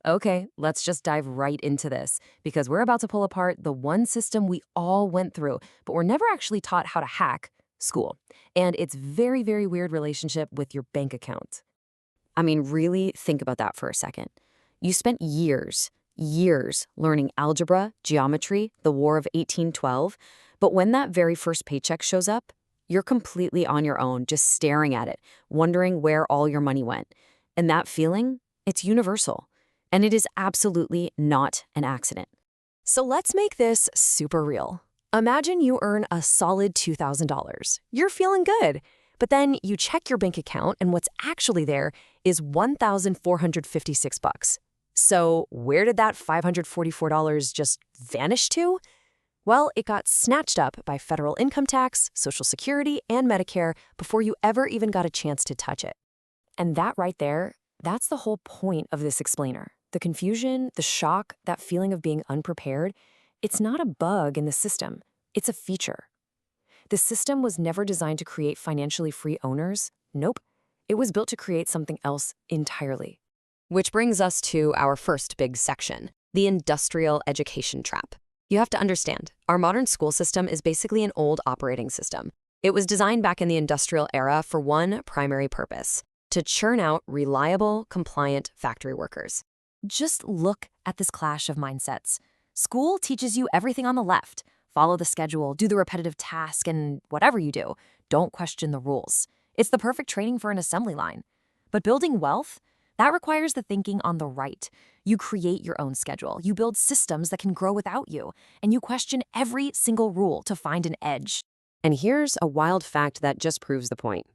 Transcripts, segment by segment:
Okay, let's just dive right into this because we're about to pull apart the one system we all went through, but we're never actually taught how to hack school and its very, very weird relationship with your bank account. I mean, really think about that for a second. You spent years learning algebra, geometry, the War of 1812, but when that very first paycheck shows up, you're completely on your own, just staring at it, wondering where all your money went. And that feeling, it's universal. And it is absolutely not an accident. So let's make this super real. Imagine you earn a solid $2,000. You're feeling good. But then you check your bank account and what's actually there is $1,456. So where did that $544 just vanish to? Well, it got snatched up by federal income tax, Social Security, and Medicare before you ever even got a chance to touch it. And that right there, that's the whole point of this explainer. The confusion, the shock, that feeling of being unprepared, it's not a bug in the system. It's a feature. The system was never designed to create financially free owners. Nope. It was built to create something else entirely. Which brings us to our first big section, the industrial education trap. You have to understand, our modern school system is basically an old operating system. It was designed back in the industrial era for one primary purpose: to churn out reliable, compliant factory workers. Just look at this clash of mindsets. School teaches you everything on the left. Follow the schedule, do the repetitive task, and whatever you do, don't question the rules. It's the perfect training for an assembly line. But building wealth, that requires the thinking on the right. You create your own schedule, you build systems that can grow without you, and you question every single rule to find an edge. And here's a wild fact that just proves the point.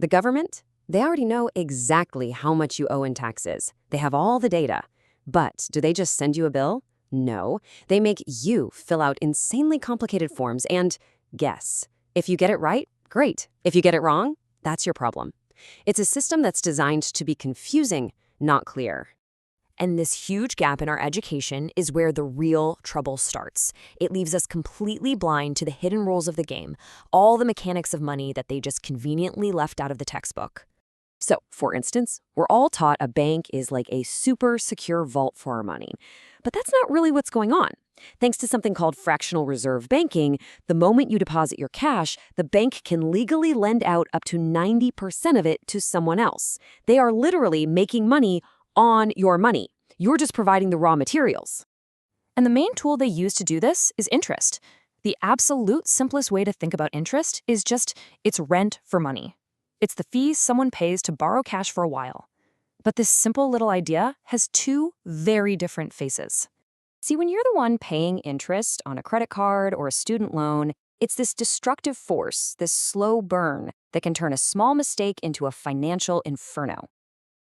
The government, they already know exactly how much you owe in taxes. They have all the data. But do they just send you a bill? No, they make you fill out insanely complicated forms and guess. If you get it right, great. If you get it wrong, that's your problem. It's a system that's designed to be confusing, not clear. And this huge gap in our education is where the real trouble starts. It leaves us completely blind to the hidden rules of the game, all the mechanics of money that they just conveniently left out of the textbook. So, for instance, we're all taught a bank is like a super secure vault for our money. But that's not really what's going on. Thanks to something called fractional reserve banking, the moment you deposit your cash, the bank can legally lend out up to 90% of it to someone else. They are literally making money on your money. You're just providing the raw materials. And the main tool they use to do this is interest. The absolute simplest way to think about interest is just it's rent for money. It's the fees someone pays to borrow cash for a while. But this simple little idea has two very different faces. See, when you're the one paying interest on a credit card or a student loan, it's this destructive force, this slow burn that can turn a small mistake into a financial inferno.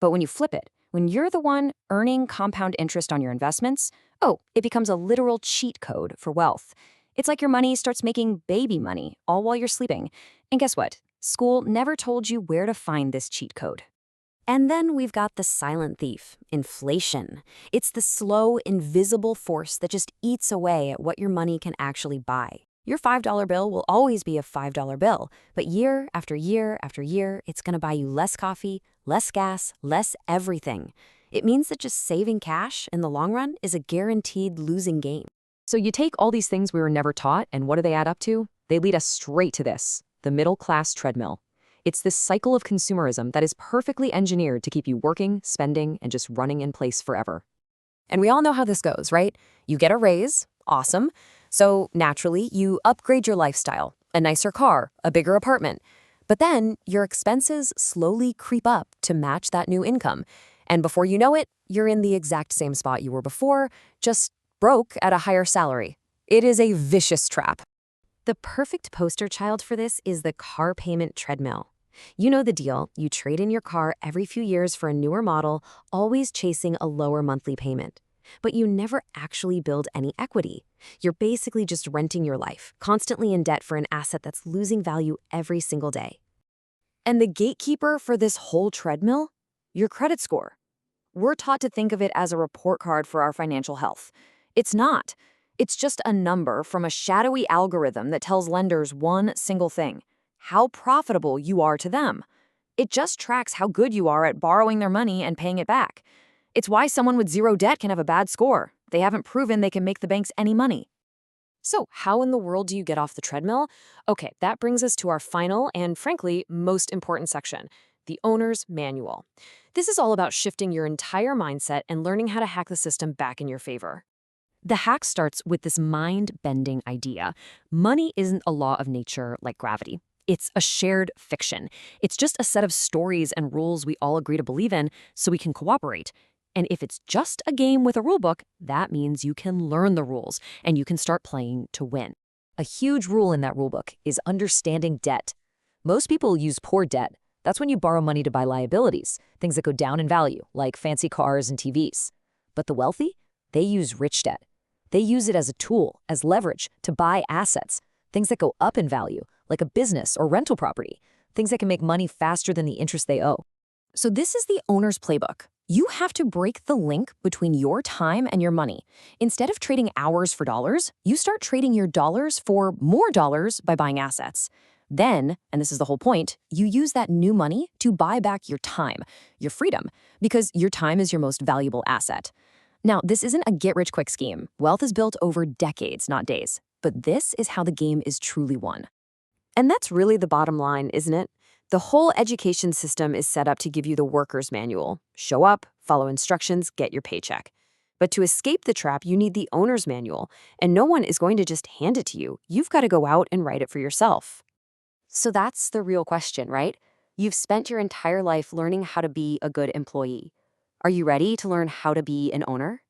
But when you flip it, when you're the one earning compound interest on your investments, it becomes a literal cheat code for wealth. It's like your money starts making baby money all while you're sleeping. And guess what? School never told you where to find this cheat code. And then we've got the silent thief, inflation. It's the slow, invisible force that just eats away at what your money can actually buy. Your $5 bill will always be a $5 bill, but year after year after year, it's going to buy you less coffee, less gas, less everything. It means that just saving cash in the long run is a guaranteed losing game. So you take all these things we were never taught, and what do they add up to? They lead us straight to this, the middle-class treadmill. It's this cycle of consumerism that is perfectly engineered to keep you working, spending, and just running in place forever. And we all know how this goes, right? You get a raise, awesome. So naturally, you upgrade your lifestyle, a nicer car, a bigger apartment. But then your expenses slowly creep up to match that new income. And before you know it, you're in the exact same spot you were before, just broke at a higher salary. It is a vicious trap. The perfect poster child for this is the car payment treadmill. You know the deal. You trade in your car every few years for a newer model, always chasing a lower monthly payment. But you never actually build any equity. You're basically just renting your life, constantly in debt for an asset that's losing value every single day. And the gatekeeper for this whole treadmill? Your credit score. We're taught to think of it as a report card for our financial health. It's not. It's just a number from a shadowy algorithm that tells lenders one single thing: how profitable you are to them. It just tracks how good you are at borrowing their money and paying it back. It's why someone with zero debt can have a bad score. They haven't proven they can make the banks any money. So, how in the world do you get off the treadmill? Okay, that brings us to our final and, frankly, most important section, the owner's manual. This is all about shifting your entire mindset and learning how to hack the system back in your favor. The hack starts with this mind-bending idea. Money isn't a law of nature like gravity. It's a shared fiction. It's just a set of stories and rules we all agree to believe in so we can cooperate. And if it's just a game with a rulebook, that means you can learn the rules and you can start playing to win. A huge rule in that rulebook is understanding debt. Most people use poor debt. That's when you borrow money to buy liabilities, things that go down in value, like fancy cars and TVs. But the wealthy, they use rich debt. They use it as a tool, as leverage, to buy assets, things that go up in value, like a business or rental property, things that can make money faster than the interest they owe. So this is the owner's playbook. You have to break the link between your time and your money. Instead of trading hours for dollars, you start trading your dollars for more dollars by buying assets. Then, and this is the whole point, you use that new money to buy back your time, your freedom, because your time is your most valuable asset. Now, this isn't a get-rich-quick scheme. Wealth is built over decades, not days. But this is how the game is truly won. And that's really the bottom line, isn't it? The whole education system is set up to give you the worker's manual. Show up, follow instructions, get your paycheck. But to escape the trap, you need the owner's manual, and no one is going to just hand it to you. You've got to go out and write it for yourself. So that's the real question, right? You've spent your entire life learning how to be a good employee. Are you ready to learn how to be an owner?